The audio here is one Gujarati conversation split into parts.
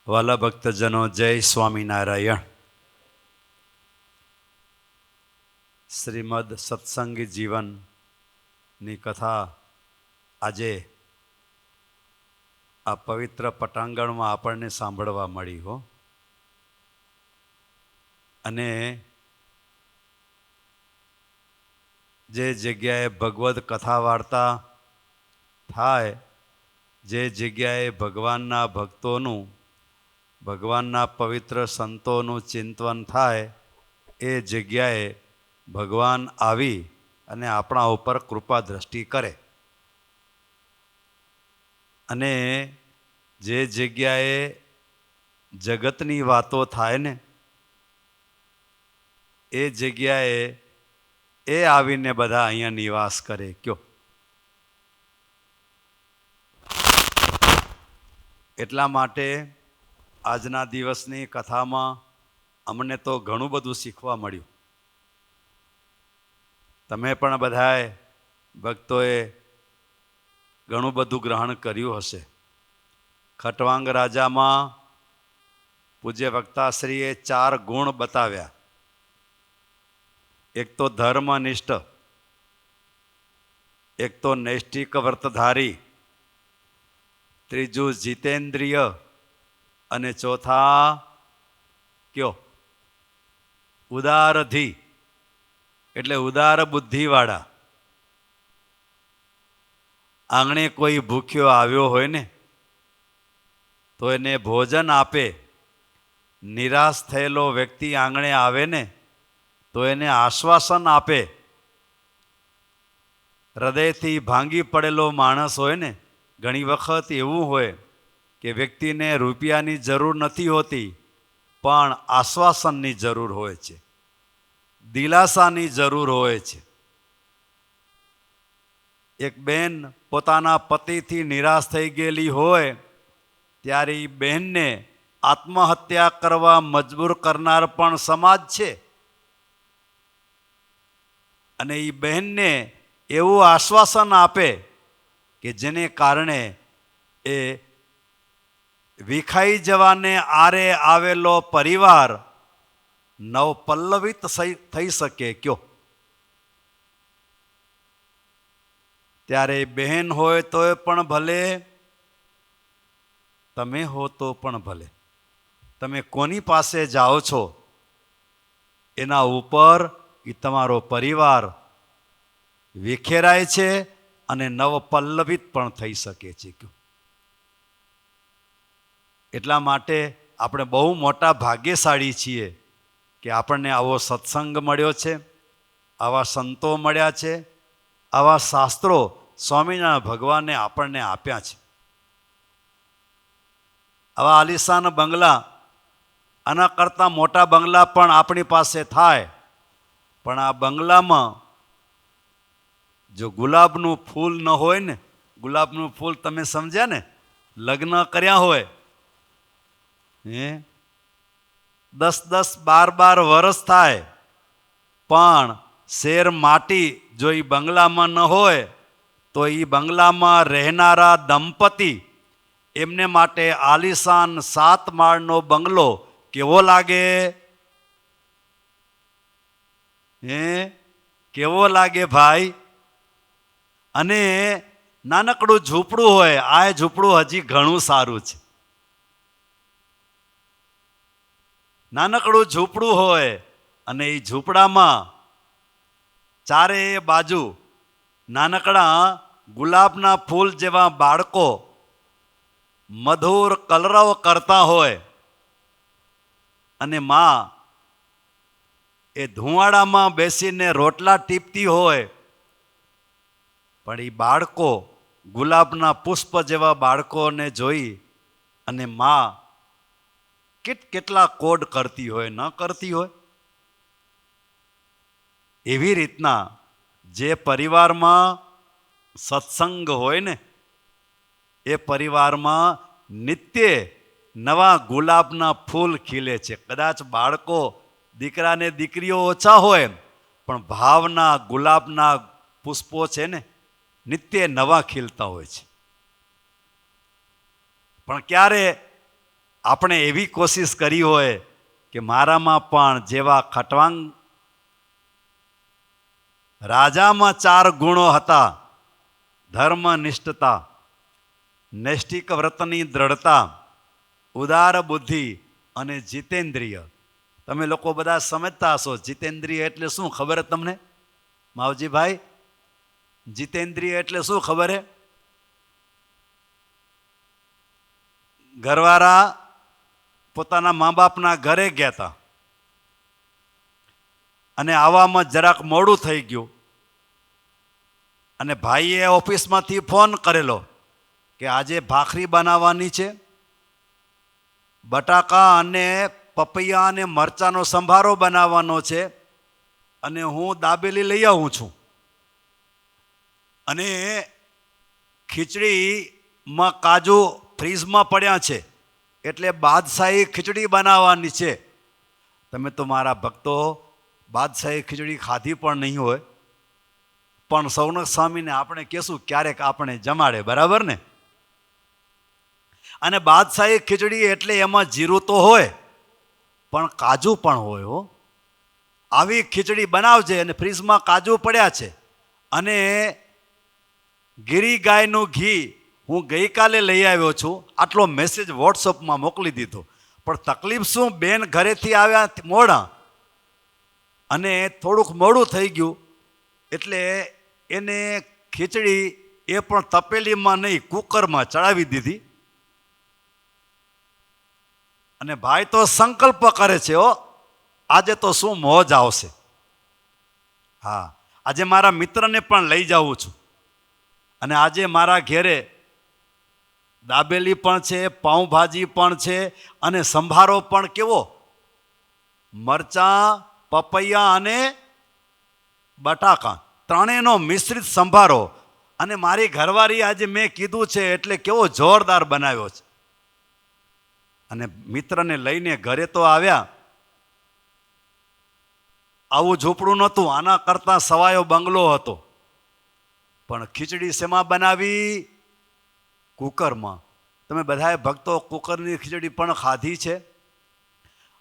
વાલા ભક્તજનો, જય સ્વામિનારાયણ. શ્રીમદ સત્સંગી જીવનની કથા આજે આ પવિત્ર પટાંગણમાં આપણને સાંભળવા મળી હો. અને જે જગ્યાએ ભગવદ્ કથા વાર્તા થાય, જે જગ્યાએ ભગવાનના ભક્તોનું, ભગવાનના પવિત્ર સંતોનું ચિંતન થાય, એ જગ્યાએ ભગવાન આવી અને આપણા ઉપર કૃપા દ્રષ્ટિ કરે. અને જે જગ્યાએ જગતની વાતો થાય ને, એ જગ્યાએ એ આવીને બધા અહીંયા નિવાસ કરે. કયો એટલા માટે આજના દિવસની કથામાં અમને તો ઘણું બધું શીખવા મળ્યું. તમે પણ બધાએ ભક્તોએ ઘણું બધું ગ્રહણ કર્યું હશે. ખટવાંગ રાજામાં પૂજ્ય વક્તાશ્રીએ 4 ગુણ બતાવ્યા. એક તો ધર્મનિષ્ઠ, એક તો નૈષ્ઠિક વ્રતધારી, ત્રીજું જીતેન્દ્રિય, અને ચોથા કયો ઉદારધી, એટલે ઉદાર બુદ્ધિવાળા. આંગણે કોઈ ભૂખ્યો આવ્યો હોય ને તો એને ભોજન આપે. નિરાશ થયેલો વ્યક્તિ આંગણે આવે ને તો એને આશ્વાસન આપે. હૃદયથી ભાંગી પડેલો માણસ હોય ને, ઘણી વખત એવું હોય કે વ્યક્તિને રૂપિયાની જરૂર નથી હોતી, પણ આશ્વાસનની જરૂર હોય છે, દિલાસાની જરૂર હોય છે. એક બેન પોતાના પતિથી નિરાશ થઈ ગયેલી હોય ત્યારે એ બહેનને આત્મહત્યા કરવા મજબૂર કરનાર પણ સમાજ છે. અને એ બહેનને એવું આશ્વાસન આપે કે જેને કારણે એ વિખાઈ જવાને આરે આવેલો પરિવાર નવપલ્લવિત થઈ શકે. કયો ત્યારે બહેન હોય તોય પણ ભલે, તમે હો તો પણ ભલે, તમે કોની પાસે જાઓ છો એના ઉપર એ તમારો પરિવાર વિખેરાય છે અને નવપલ્લવિત પણ થઈ શકે છે. એટલા માટે આપણે બહુ મોટા ભાગ્યશાળી છીએ કે આપણને આવો સત્સંગ મળ્યો છે, આવા સંતો મળ્યા છે, આવા શાસ્ત્રો સ્વામિનારાયણ ભગવાને આપણને આપ્યા છે. આવા આલિશાન બંગલા, આના કરતાં મોટા બંગલા પણ આપણી પાસે થાય, પણ આ બંગલામાં જો ગુલાબનું ફૂલ ન હોય ને, ગુલાબનું ફૂલ તમે સમજ્યા ને, લગ્ન કર્યા હોય, 10-10, 12-12 વર્ષ થાય, પણ શેર માટી જો એ બંગલામાં ન હોય તો એ બંગલામાં રહેનારા દંપતી, એમને માટે આલિશાન 7 માળનો બંગલો કેવો લાગે? કેવો લાગે ભાઈ? અને નાનકડું ઝૂંપડું હોય, આ ઝૂંપડું હજી ઘણું સારું છે. નાનકડું ઝૂંપડું હોય અને એ ઝૂંપડામાં ચારે બાજુ નાનકડા ગુલાબના ફૂલ જેવા બાળકો મધુર કલરવ કરતા હોય, અને માં એ ધુવાડામાં બેસીને રોટલા ટીપતી હોય, પણ એ બાળકો ગુલાબના પુષ્પ જેવા બાળકોને જોઈ અને માં કેટલા કોડ કરતી હોય, ન કરતી હોય? એવી રીતના જે પરિવારમાં સત્સંગ હોય ને, એ પરિવારમાં નિત્ય નવા ગુલાબના ફૂલ ખીલે છે. કદાચ બાળકો, દીકરાને દીકરીઓ ઓછા હોય, પણ ભાવના ગુલાબના પુષ્પો છે ને નિત્ય નવા ખીલતા હોય છે. પણ ક્યારે આપણે એવી કોશિશ કરી હોય કે મારામાં પણ જેવા ખટવાંગ રાજામાં 4 ગુણો હતા: ધર્મનિષ્ઠતા, નૈષ્ટિક વ્રતની દ્રઢતા, ઉદાર બુદ્ધિ અને જીતેન્દ્રિય. તમે લોકો બધા સમજતા હશો જીતેન્દ્રિય એટલે શું? ખબર છે તમને માવજીભાઈ? જીતેન્દ્રિય એટલે શું ખબર છે? ઘરવાળા પોતાના મા બાપના ઘરે ગયા હતા અને આવવામાં જરાક મોડું થઈ ગયું અને ભાઈએ ઓફિસમાંથી ફોન કરેલો કે આજે ભાખરી બનાવવાની છે, બટાકા અને પપૈયા અને મરચાંનો સંભારો બનાવવાનો છે અને હું દાબેલી લઈ આવું છું અને ખીચડીમાં કાજુ ફ્રીજમાં પડ્યા છે એટલે બાદશાહી ખીચડી બનાવવાની છે. તમે તો મારા ભક્તો બાદશાહી ખીચડી ખાધી પણ નહીં હોય, પણ સૌનક સ્વામીને આપણે કહેશું ક્યારેક આપણે જમાડે, બરાબર ને? અને બાદશાહી ખીચડી એટલે એમાં જીરું તો હોય પણ કાજુ પણ હોય હો. આવી ખીચડી બનાવજે અને ફ્રીજમાં કાજુ પડ્યા છે અને ગીરી ગાયનું ઘી હું ગઈકાલે લઈ આવ્યો છું. આટલો મેસેજ વોટ્સઅપમાં મોકલી દીધો. પણ તકલીફ શું, બેન ઘરેથી આવ્યા મોડા અને થોડુંક મોડું થઈ ગયું એટલે એને ખીચડી એ પણ તપેલીમાં નહીં કુકરમાં ચડાવી દીધી. અને ભાઈ તો સંકલ્પ કરે છે હો, આજે તો શું મોજ આવશે. હા, આજે મારા મિત્રને પણ લઈ જાઉં છું અને આજે મારા ઘેરે દાબેલી પણ છે, પાઉંભાજી પણ છે અને સંભારો પણ કેવો, મરચાં, પપૈયા અને બટાકા ત્રણેયનો મિશ્રિત સંભારો. અને મારી ઘરવાળી આજે મેં કીધું છે એટલે કેવો જોરદાર બનાવ્યો છે. અને મિત્રને લઈને ઘરે તો આવ્યા. આવું ઝૂંપડું નહોતું, આના કરતાં સવાયો બંગલો હતો. પણ ખીચડી શેમાં બનાવી? કુકરમાં. તમે બધાએ ભક્તો કુકરની ખીચડી પણ ખાધી છે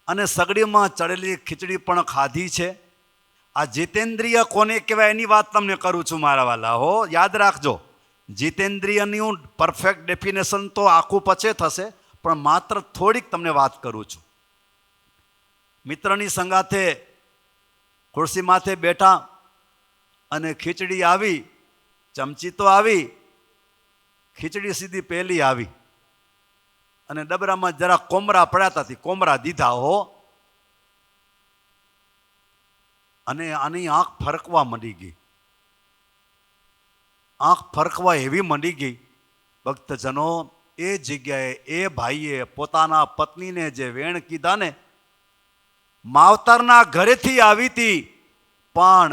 અને સગડીમાં ચડેલી ખીચડી પણ ખાધી છે. આ જીતેન્દ્રિય કોને કહેવાય એની વાત તમને કરું છું મારા વાલા હો. યાદ રાખજો, જીતેન્દ્રિયની પરફેક્ટ ડેફિનેશન તો આખું પછી થશે, પણ માત્ર થોડીક તમને વાત કરું છું. મિત્રની સંગાથે ખુરશી માથે બેઠા અને ખીચડી આવી, ચમચી તો આવી, ખીચડી સીધી પહેલી આવી અને ડબરામાં જરા કોમરા પડ્યા હતા, કોમરા દીધા હો. અને આની આંખ ફરકવા માંડી ગઈ. આંખ ફરકવા એવી માંડી ગઈ ભક્તજનો, એ જગ્યાએ એ ભાઈએ પોતાના પત્નીને જે વેણ કીધા ને, માવતરના ઘરેથી આવી હતી પણ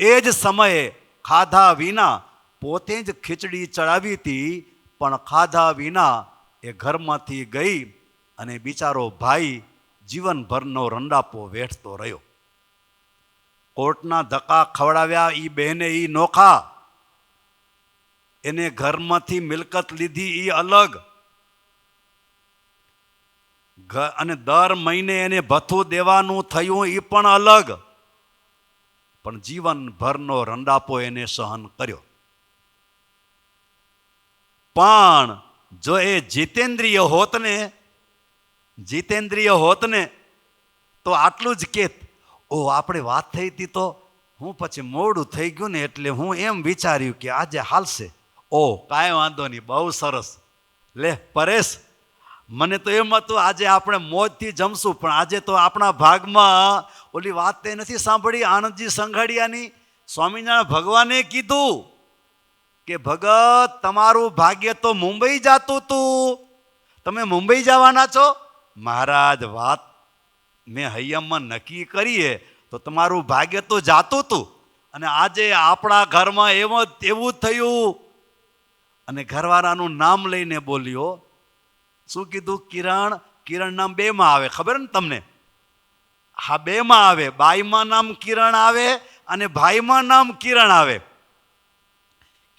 એ જ સમયે ખાધા વિના પોતે જ ખીચડી ચડાવી હતી પણ ખાધા વિના એ ઘરમાંથી ગઈ અને બિચારો ભાઈ જીવનભરનો રંડાપો વેઠતો રહ્યો. કોર્ટના ધક્કા ખવડાવ્યા એ બહેને એ નોખા, એને ઘરમાંથી મિલકત લીધી એ અલગ, અને દર મહિને એને ભથ્થું દેવાનું થયું એ પણ અલગ, પણ જીવનભરનો રંડાપો એને સહન કર્યો. પણ જો એ જીતેન્દ્રિય હોત ને તો આટલું જ કેત, ઓ આપણે વાત થઈ હતી તો હું પછી મોડું થઈ ગયું ને એટલે હું એમ વિચાર્યું કે આજે હાલશે. ઓ કાંઈ વાંધો નહીં, બહુ સરસ, લે પરેશ, મને તો એમ હતું આજે આપણે મોજથી જમશું, પણ આજે તો આપણા ભાગમાં ઓલી વાત તે નથી સાંભળી આનંદજી સંઘાડિયાની? સ્વામિનારાયણ ભગવાને કીધું કે ભગત તમારું ભાગ્ય તો મુંબઈ જાતું હતું, તમે મુંબઈ જવાના છો. મહારાજ વાત મેં હૈયામાં નક્કી કરીએ તો તમારું ભાગ્ય તો જાતું હતું અને આજે આપણા ઘરમાં એવું થયું. અને ઘરવાળાનું નામ લઈને બોલ્યો. શું કીધું? કિરણ. કિરણ નામ 2માં આવે, ખબર ને તમને? હા, 2માં આવે. બાઈમાં નામ કિરણ આવે અને ભાઈમાં નામ કિરણ આવે.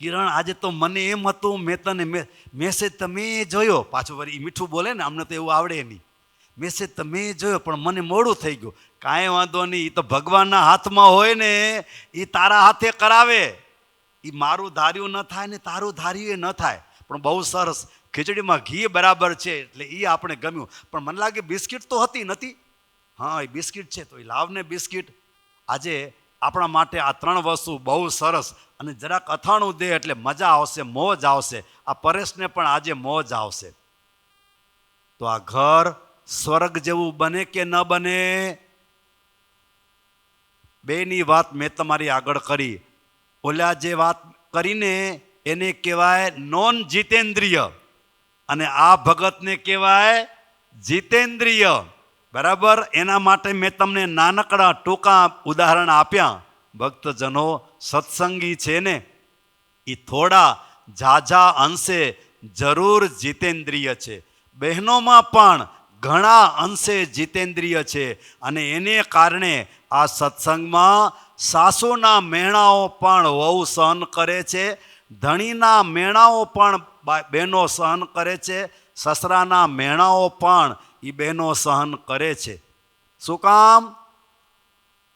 કિરણ આજે તો મને એમ હતું, મેં તને મેસેજ તમે જોયો, પાછું વળી મીઠું બોલે ને, અમને તો એવું આવડે નહીં, મેસેજ તમે જોયો પણ મને મોડું થઈ ગયું. કાંઈ વાંધો નહીં, એ તો ભગવાનના હાથમાં હોય ને, એ તારા હાથે કરાવે. એ મારું ધાર્યું ન થાય ને તારું ધાર્યું એ ન થાય. પણ બહુ સરસ, ખીચડીમાં ઘી બરાબર છે એટલે એ આપણે ગમ્યું. પણ મને લાગે બિસ્કિટ તો હતી નથી? હા, એ બિસ્કિટ છે તો એ લાવને બિસ્કિટ. આજે આપણા માટે આ 3 વસ્તુ બહુ સરસ, અને જરાક અથાણું દે એટલે મજા આવશે, મોજ આવશે. આ પરેશને પણ આજે મોજ આવશે. તો આ ઘર સ્વર્ગ જેવું બને કે ન બને? બેની વાત મેં તમારી આગળ કરી. ઓલા જે વાત કરીને એને કહેવાય નોન જીતેન્દ્રિય, અને આ ભગતને કહેવાય જીતેન્દ્રિય. બરાબર? એના માટે મેં તમને નાનકડા ટૂંકા ઉદાહરણ આપ્યા. ભક્તજનો, સત્સંગી છે ને એ થોડા ઝાઝા અંશે જરૂર જીતેન્દ્રિય છે. બહેનોમાં પણ ઘણા અંશે જીતેન્દ્રિય છે, અને એને કારણે આ સત્સંગમાં સાસુના મેણાઓ પણ વહુ સહન કરે છે, ધણીના મેણાઓ પણ બહેનો સહન કરે છે, સસરાના મેણાઓ પણ એ બહેનો સહન કરે છે. શું કામ?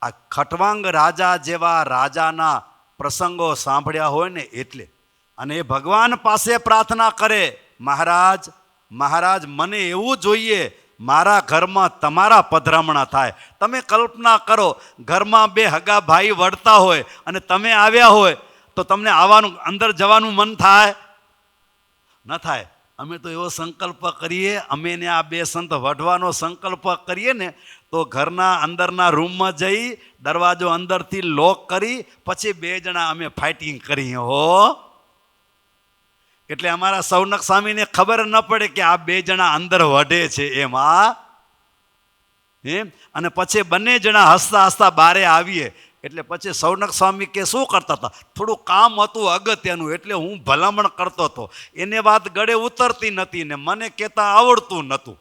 આ ખટવાંગ રાજા જેવા રાજાના પ્રસંગો સાંભળ્યા હોય ને એટલે. અને એ ભગવાન પાસે પ્રાર્થના કરે, મહારાજ મહારાજ મને એવું જોઈએ, મારા ઘરમાં તમારા પધરામણા થાય. તમે કલ્પના કરો, ઘરમાં 2 હગા ભાઈ વળતા હોય અને તમે આવ્યા હોય તો તમને આવવાનું, અંદર જવાનું મન થાય? ન થાય. અમે તો એવો સંકલ્પ કરીએ, અમે ને આ 2 સંત વઢવાનો સંકલ્પ કરીએ ને, તો ઘરના અંદરના રૂમમાં જઈ દરવાજો અંદરથી લોક કરી પછી 2 જણા અમે ફાઇટિંગ કરીએ હો. એટલે અમારા સૌનક સ્વામીને ખબર ન પડે કે આ 2 જણા અંદર વઢે છે એમાં. અને પછી બંને જણા હસતા હસતા બારે આવીએ. એટલે પછી સૌનક સ્વામી કે શું કરતા હતા? થોડું કામ હતું અગત્યનું, એટલે હું ભલામણ કરતો હતો. એને વાત ગળે ઉતરતી નથી ને મને કહેતા આવડતું નહોતું.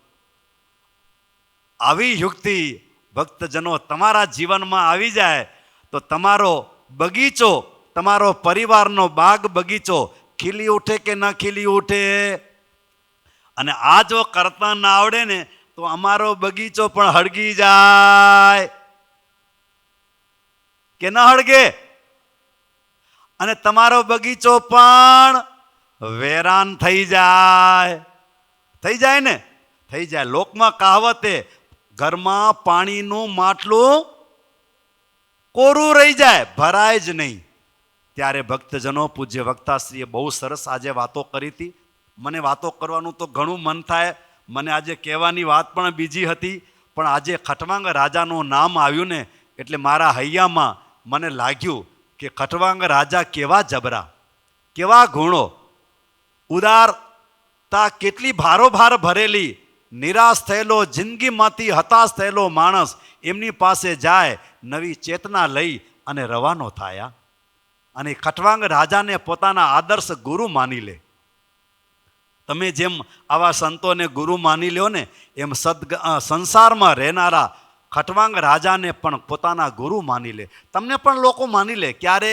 આવી યુક્તિ ભક્તજનો તમારા જીવનમાં આવી જાય તો તમારો બગીચો, તમારો પરિવારનો બાગ બગીચો ખીલી ઉઠે કે ન ખીલી ઉઠે? અને આ જો કરતા ના આવડે ને તો અમારો બગીચો પણ હળગી જાય કે ન હળગે? અને તમારો બગીચો પણ વેરાન થઈ જાય. થઈ જાય ને? થઈ જાય. લોકમાં કહાવતે, ઘરમાં પાણીનું માટલું કોરું રહી જાય, ભરાય જ નહીં. ત્યારે ભક્તજનો, પૂજ્ય વક્તાશ્રીએ બહુ સરસ આજે વાતો કરી હતી. મને વાતો કરવાનું તો ઘણું મન થાય. મને આજે કહેવાની વાત પણ બીજી હતી, પણ આજે ખટવાંગ રાજાનું નામ આવ્યું ને એટલે મારા હૈયામાં મને લાગ્યું કે ખટવાંગ રાજા કેવા જબરા, કેવા ગુણો, ઉદારતા કેટલી ભારોભાર ભરેલી. નિરાશ થયેલો, જિંદગીમાંથી હતાશ થયેલો માણસ એમની પાસે જાય, નવી ચેતના લઈ અને રવાનો થાય. અને ખટવાંગ રાજાને પોતાના આદર્શ ગુરુ માની લે. તમે જેમ આવા સંતોને ગુરુ માની લ્યો ને, એમ સંસારમાં રહેનારા ખટવાંગ રાજાને પણ પોતાના ગુરુ માની લે. તમને પણ લોકો માની લે. ક્યારે?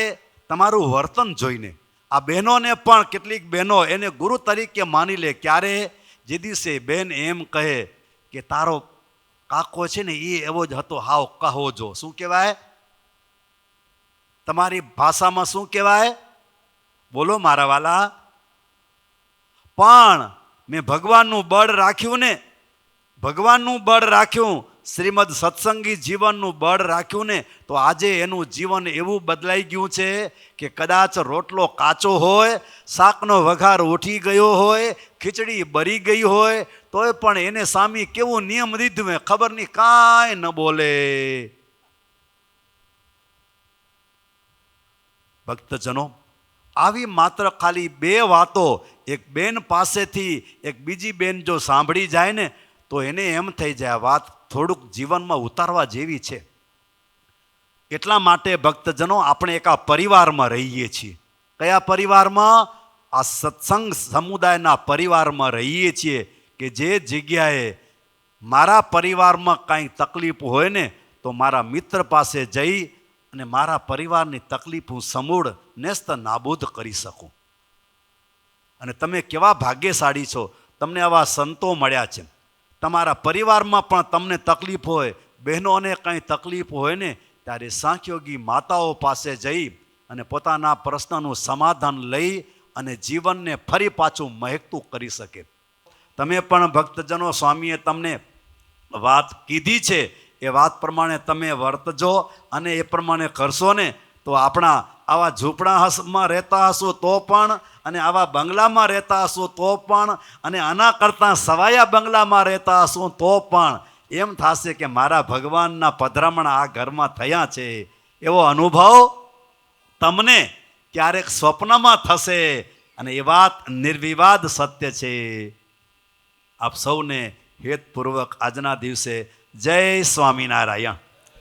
તમારું વર્તન જોઈને. આ બહેનોને પણ કેટલીક બહેનો એને ગુરુ તરીકે માની લે. ક્યારે? જે દિવસે બેન એમ કહે કે તારો કાકો છે ને એ એવો જ હતો, હાવ કહો જો. શું કહેવાય? તમારી ભાષામાં શું કહેવાય? બોલો મારા વાલા. પણ મેં ભગવાનનું બળ રાખ્યું ને, ભગવાનનું બળ રાખ્યું, શ્રીમદ સત્સંગી જીવનનું બળ રાખ્યું ને, તો આજે એનું જીવન એવું બદલાઈ ગયું છે કે કદાચ રોટલો કાચો હોય, શાકનો વઘાર ઉઠી ગયો હોય, ખીચડી બરી ગઈ હોય, તોય પણ એને સામે કેવું નિયમ દીધું ખબર નહીં, કાંઈ ન બોલે. ભક્તજનો, આવી માત્ર ખાલી 2 વાતો એક બેન પાસેથી એક બીજી બેન જો સાંભળી જાય ને તો એને એમ થઈ જાય વાત થોડુંક જીવનમાં ઉતારવા જેવી છે. એટલા માટે ભક્તજનો, આપણે એક આ પરિવારમાં રહીએ છીએ. કયા પરિવારમાં? આ સત્સંગ સમુદાયના પરિવારમાં રહીએ છીએ કે જે જગ્યાએ મારા પરિવારમાં કાંઈ તકલીફ હોય ને તો મારા મિત્ર પાસે જઈ અને મારા પરિવારની તકલીફ હું સમૂળ નેસ્ત નાબૂદ કરી શકું. અને તમે કેવા ભાગ્યશાળી છો, તમને આવા સંતો મળ્યા છે. તમારા પરિવારમાં પણ તમને તકલીફ હોય, બહેનોને કંઈ તકલીફ હોય ને, ત્યારે સાંખ્યોગી માતાઓ પાસે જઈ અને પોતાના પ્રશ્નનું સમાધાન લઈ અને જીવનને ફરી પાછું મહેકતું કરી શકે. તમે પણ ભક્તજનો, સ્વામીએ તમને વાત કીધી છે એ વાત પ્રમાણે તમે વર્તજો અને એ પ્રમાણે કરશો ને તો આપણા આવા ઝૂંપડામાં રહેતા હશો તો પણ, અને આવા બંગલામાં રહેતા હશો તો પણ, અને આના કરતાં સવાયા બંગલામાં રહેતા હશો તો પણ એમ થશે કે મારા ભગવાનના પધરામણ આ ઘરમાં થયા છે એવો અનુભવ તમને ક્યારેક સ્વપ્નમાં થશે. અને એ વાત નિર્વિવાદ સત્ય છે. આપ સૌને હેતપૂર્વક આજના દિવસે જય સ્વામિનારાયણ.